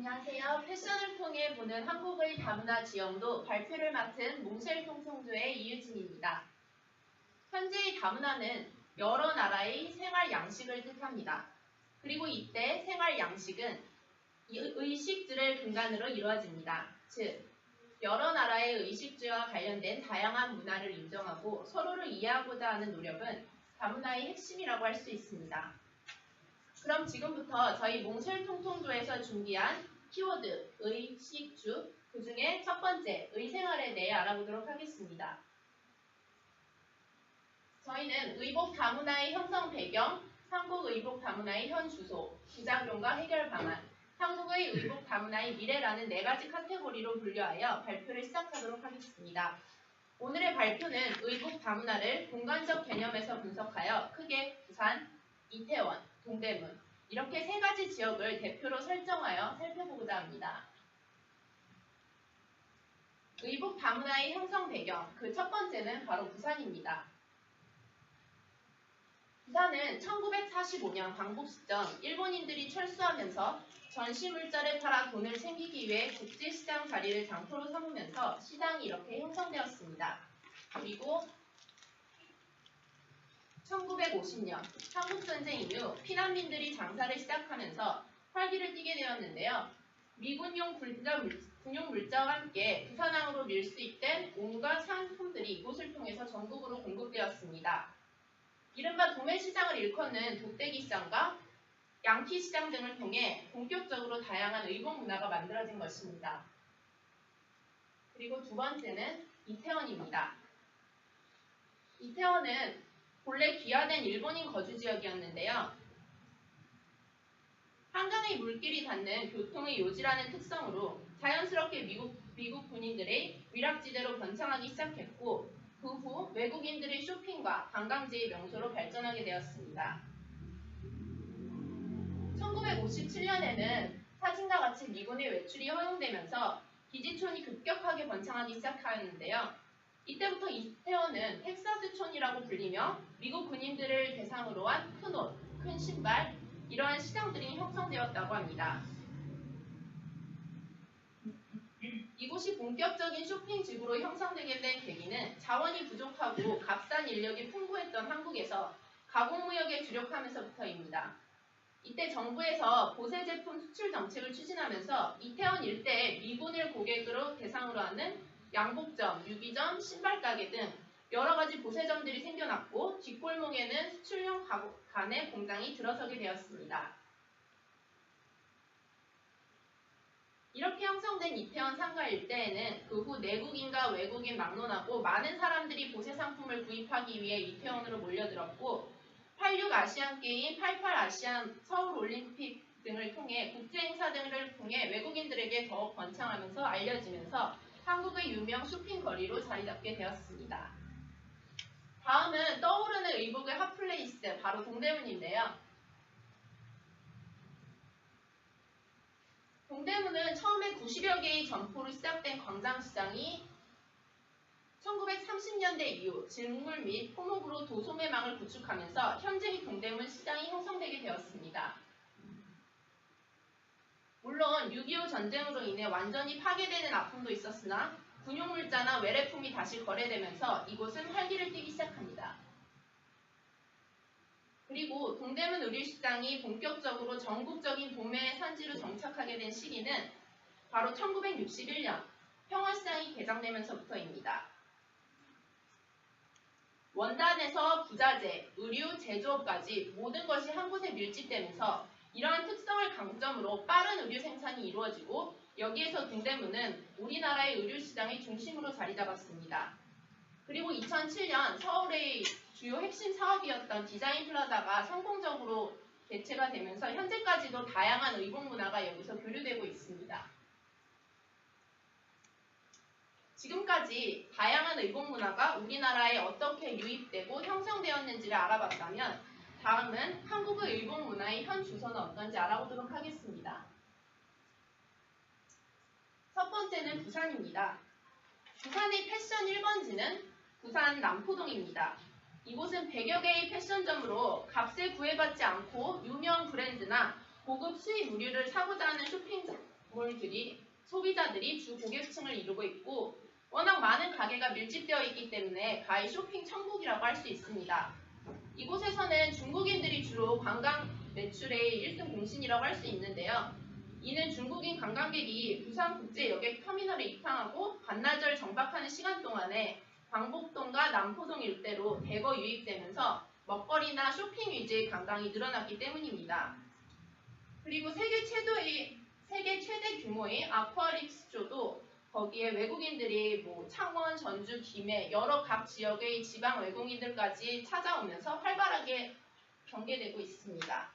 안녕하세요. 패션을 통해 보는 한국의 다문화 지형도 발표를 맡은 몽쉘통통조의 이유진입니다. 현재의 다문화는 여러 나라의 생활 양식을 뜻합니다. 그리고 이때 생활 양식은 의식주를 근간으로 이루어집니다. 즉, 여러 나라의 의식주와 관련된 다양한 문화를 인정하고 서로를 이해하고자 하는 노력은 다문화의 핵심이라고 할 수 있습니다. 그럼 지금부터 저희 몽쉘통통조에서 준비한 키워드, 의식주, 그 중에 첫 번째, 의생활에 대해 알아보도록 하겠습니다. 저희는 의복 다문화의 형성 배경, 한국 의복 다문화의 현 주소, 부작용과 해결 방안, 한국의 의복 다문화의 미래라는 4가지 카테고리로 분류하여 발표를 시작하도록 하겠습니다. 오늘의 발표는 의복 다문화를 공간적 개념에서 분석하여 크게 부산, 이태원, 동대문 이렇게 3가지 지역을 대표로 설정하여 살펴보고자 합니다. 의복 다문화의 형성 배경, 그 첫 번째는 바로 부산입니다. 부산은 1945년 광복 시점 일본인들이 철수하면서 전시물자를 팔아 돈을 챙기기 위해 국제시장 자리를 장터로 삼으면서 시장이 이렇게 형성되었습니다. 그리고 1950년 한국전쟁 이후 피난민들이 장사를 시작하면서 활기를 띠게 되었는데요. 미군용 군용물자와 함께 부산항으로 밀 수입된 온갖 상품들이 이곳을 통해서 전국으로 공급되었습니다. 이른바 도매시장을 일컫는 돗대기시장과 양피시장 등을 통해 본격적으로 다양한 의복 문화가 만들어진 것입니다. 그리고 두 번째는 이태원입니다. 이태원은 본래 귀화된 일본인 거주지역이었는데요. 한강의 물길이 닿는 교통의 요지라는 특성으로 자연스럽게 미국 군인들의 위락지대로 번창하기 시작했고 그 후 외국인들의 쇼핑과 관광지의 명소로 발전하게 되었습니다. 1957년에는 사진과 같이 미군의 외출이 허용되면서 기지촌이 급격하게 번창하기 시작하였는데요. 이때부터 이태원은 텍사스촌이라고 불리며 미국 군인들을 대상으로 한 큰 옷, 큰 신발, 이러한 시장들이 형성되었다고 합니다. 이곳이 본격적인 쇼핑지구로 형성되게 된 계기는 자원이 부족하고 값싼 인력이 풍부했던 한국에서 가공무역에 주력하면서부터입니다. 이때 정부에서 보세 제품 수출 정책을 추진하면서 이태원 일대에 미군을 고객으로 대상으로 하는 양복점, 유기점, 신발가게 등 여러가지 보세점들이 생겨났고 뒷골목에는 수출용 가내 공장이 들어서게 되었습니다. 이렇게 형성된 이태원 상가 일대에는 그 후 내국인과 외국인 막론하고 많은 사람들이 보세 상품을 구입하기 위해 이태원으로 몰려들었고 86 아시안게임, 88 아시안 서울올림픽 등을 통해 국제행사 등을 통해 외국인들에게 더욱 번창하면서 알려지면서 한국의 유명 쇼핑거리로 자리잡게 되었습니다. 다음은 떠오르는 의복의 핫플레이스, 바로 동대문인데요. 동대문은 처음에 90여 개의 점포로 시작된 광장시장이 1930년대 이후 직물 및 토목으로 도소매망을 구축하면서 현재의 동대문 시장이 형성되게 되었습니다. 물론 6.25 전쟁으로 인해 완전히 파괴되는 아픔도 있었으나 군용물자나 외래품이 다시 거래되면서 이곳은 활기를 띠기 시작합니다. 그리고 동대문 의류시장이 본격적으로 전국적인 도매 산지로 정착하게 된 시기는 바로 1961년 평화시장이 개장되면서부터입니다. 원단에서 부자재, 의류, 제조업까지 모든 것이 한 곳에 밀집되면서 이러한 특성을 강점으로 빠른 의류 생산이 이루어지고 여기에서 동대문은 우리나라의 의류시장의 중심으로 자리 잡았습니다. 그리고 2007년 서울의 주요 핵심 사업이었던 디자인 플라자가 성공적으로 개최가 되면서 현재까지도 다양한 의복 문화가 여기서 교류되고 있습니다. 지금까지 다양한 의복 문화가 우리나라에 어떻게 유입되고 형성되었는지를 알아봤다면 다음은 한국의 의복 문화의 현 주소는 어떤지 알아보도록 하겠습니다. 첫 번째는 부산입니다. 부산의 패션 1번지는 부산 남포동입니다. 이곳은 100여 개의 패션점으로 값에 구애받지 않고 유명 브랜드나 고급 수입 의류를 사고자 하는 쇼핑 소비자들이 주 고객층을 이루고 있고 워낙 많은 가게가 밀집되어 있기 때문에 가히 쇼핑 천국이라고 할 수 있습니다. 이곳에서는 중국인들이 주로 관광 매출의 1등 공신이라고 할 수 있는데요. 이는 중국인 관광객이 부산국제여객 터미널에 입항하고 반나절 정박하는 시간 동안에 광복동과 남포동 일대로 대거 유입되면서 먹거리나 쇼핑 위주의 관광이 늘어났기 때문입니다. 그리고 세계 최대 규모의 아쿠아릭스쇼도 거기에 외국인들이 창원, 전주, 김해 여러 각 지역의 지방 외국인들까지 찾아오면서 활발하게 전개되고 있습니다.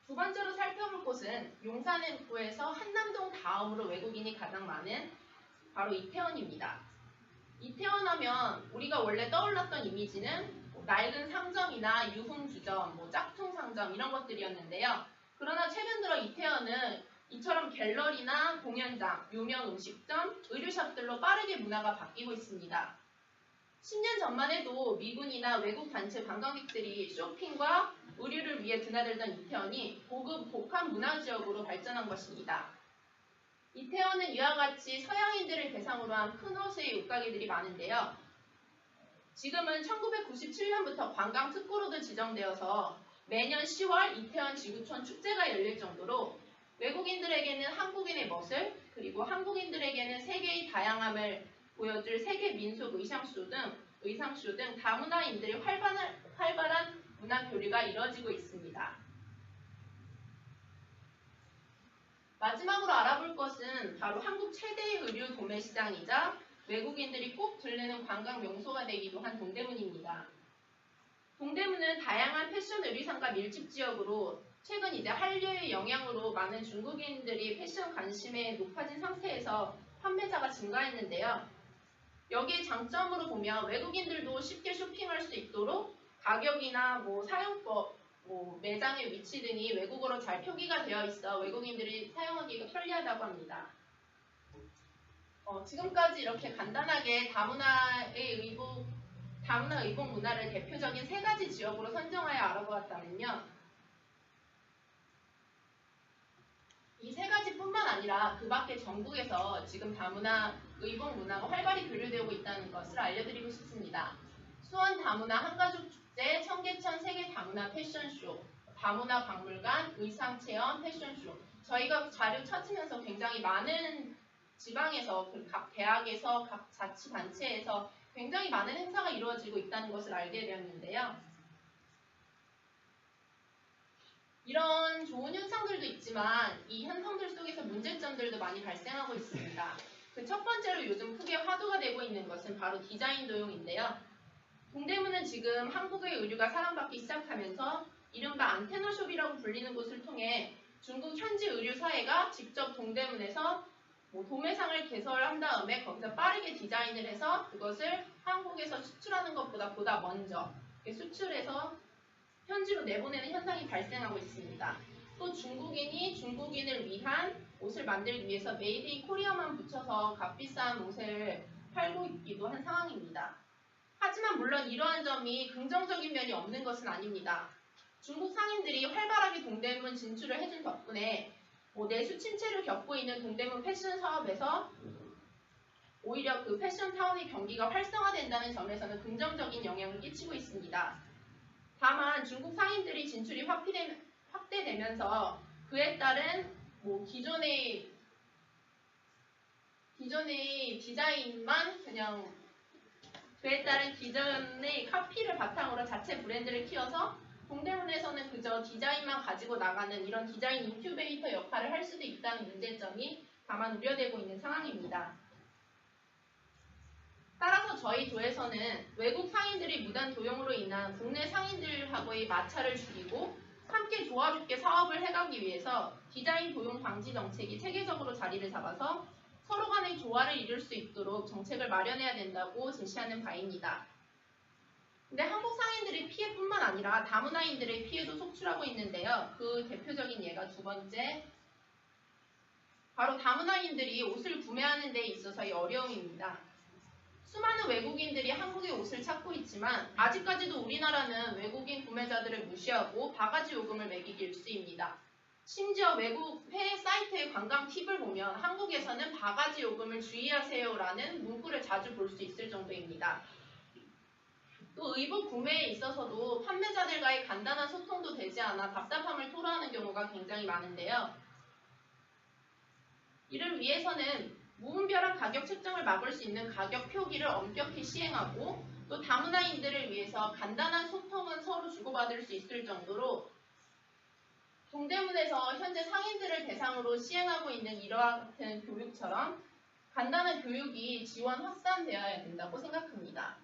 두 번째로 살펴볼 곳은 용산구에서 한남동 다음으로 외국인이 가장 많은 바로 이태원입니다. 이태원 하면 우리가 원래 떠올랐던 이미지는 낡은 상점이나 유흥주점, 짝퉁 상점 이런 것들이었는데요. 그러나 최근 들어 이태원은 이처럼 갤러리나 공연장, 유명 음식점, 의류샵들로 빠르게 문화가 바뀌고 있습니다. 10년 전만 해도 미군이나 외국 단체 관광객들이 쇼핑과 의류를 위해 드나들던 이태원이 고급 복합 문화지역으로 발전한 것입니다. 이태원은 이와 같이 서양인들을 대상으로 한 큰 호수의 옷가게들이 많은데요. 지금은 1997년부터 관광 특구로도 지정되어서 매년 10월 이태원 지구촌 축제가 열릴 정도로 외국인들에게는 한국인의 멋을 그리고 한국인들에게는 세계의 다양함을 보여줄 세계 민속 의상쇼 등 다문화인들의 활발한 문화 교류가 이뤄지고 있습니다. 마지막으로 알아볼 것은 바로 한국 최대의 의류 도매 시장이자 외국인들이 꼭 들르는 관광 명소가 되기도 한 동대문입니다. 동대문은 다양한 패션 의류상가 밀집 지역으로 최근 한류의 영향으로 많은 중국인들이 패션 관심에 높아진 상태에서 판매자가 증가했는데요. 여기에 장점으로 보면 외국인들도 쉽게 쇼핑할 수 있도록 가격이나 사용법, 매장의 위치 등이 외국어로 잘 표기가 되어 있어 외국인들이 사용하기가 편리하다고 합니다. 지금까지 이렇게 간단하게 다문화 의복 문화를 대표적인 3가지 지역으로 선정하여 알아보았다면요. 이 3가지뿐만 아니라 그 밖에 전국에서 지금 다문화 의복 문화가 활발히 교류되고 있다는 것을 알려드리고 싶습니다. 수원 다문화 한가족 축제, 청계천 세계 다문화 패션쇼, 다문화 박물관, 의상체험 패션쇼. 저희가 자료 찾으면서 굉장히 많은 지방에서 각 대학에서 각 자치단체에서 굉장히 많은 행사가 이루어지고 있다는 것을 알게 되었는데요. 이런 좋은 현상들도 있지만 이 현상들 속에서 문제점들도 많이 발생하고 있습니다. 그 첫 번째로 요즘 크게 화두가 되고 있는 것은 바로 디자인 도용인데요. 동대문은 지금 한국의 의류가 사랑받기 시작하면서 이른바 안테나숍이라고 불리는 곳을 통해 중국 현지 의류사회가 직접 동대문에서 도매상을 개설한 다음에 거기서 빠르게 디자인을 해서 그것을 한국에서 수출하는 것보다 보다 먼저 수출해서 현지로 내보내는 현상이 발생하고 있습니다. 또 중국인이 중국인을 위한 옷을 만들기 위해서 메이드 인 코리아만 붙여서 값비싼 옷을 팔고 있기도 한 상황입니다. 하지만 물론 이러한 점이 긍정적인 면이 없는 것은 아닙니다. 중국 상인들이 활발하게 동대문 진출을 해준 덕분에 내수 침체를 겪고 있는 동대문 패션 사업에서 오히려 그 패션 타운의 경기가 활성화된다는 점에서는 긍정적인 영향을 끼치고 있습니다. 다만 중국 상인들이 진출이 확대되면서 그에 따른 기존의 디자인만 그에 따른 기존의 카피를 바탕으로 자체 브랜드를 키워서 동대문에서는 그저 디자인만 가지고 나가는 이런 디자인 인큐베이터 역할을 할 수도 있다는 문제점이 다만 우려되고 있는 상황입니다. 따라서 저희 조에서는 외국 상인들이 무단 도용으로 인한 국내 상인들하고의 마찰을 줄이고 함께 조화롭게 사업을 해가기 위해서 디자인 도용 방지 정책이 체계적으로 자리를 잡아서 서로 간의 조화를 이룰 수 있도록 정책을 마련해야 된다고 제시하는 바입니다. 근데 한국 상인들의 피해뿐만 아니라 다문화인들의 피해도 속출하고 있는데요. 그 대표적인 예가 두 번째, 바로 다문화인들이 옷을 구매하는 데 있어서의 어려움입니다. 수많은 외국인들이 한국의 옷을 찾고 있지만 아직까지도 우리나라는 외국인 구매자들을 무시하고 바가지 요금을 매기기 일쑤입니다. 심지어 외국 해외 사이트의 관광 팁을 보면 한국에서는 바가지 요금을 주의하세요라는 문구를 자주 볼 수 있을 정도입니다. 또 의복 구매에 있어서도 판매자들과의 간단한 소통도 되지 않아 답답함을 토로하는 경우가 굉장히 많은데요. 이를 위해서는 무분별한 가격 책정을 막을 수 있는 가격 표기를 엄격히 시행하고 또 다문화인들을 위해서 간단한 소통은 서로 주고받을 수 있을 정도로 동대문에서 현재 상인들을 대상으로 시행하고 있는 이러한 같은 교육처럼 간단한 교육이 지원 확산되어야 된다고 생각합니다.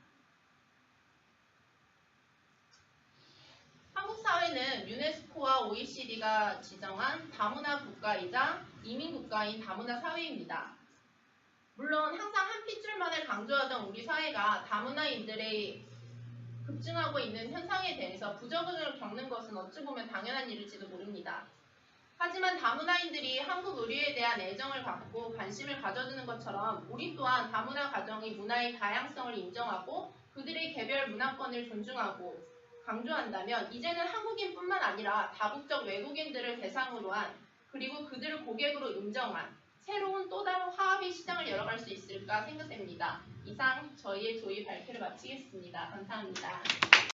한국 사회는 유네스코와 OECD가 지정한 다문화 국가이자 이민 국가인 다문화 사회입니다. 물론 항상 한 핏줄만을 강조하던 우리 사회가 다문화인들의 급증하고 있는 현상에 대해서 부적응을 겪는 것은 어찌 보면 당연한 일일지도 모릅니다. 하지만 다문화인들이 한국 의류에 대한 애정을 갖고 관심을 가져주는 것처럼 우리 또한 다문화 가정의 문화의 다양성을 인정하고 그들의 개별 문화권을 존중하고 강조한다면 이제는 한국인뿐만 아니라 다국적 외국인들을 대상으로 한 그리고 그들을 고객으로 인정한 새로운 또 다른 화합의 시장을 열어갈 수 있을까 생각됩니다. 이상 저희의 조의 발표를 마치겠습니다. 감사합니다.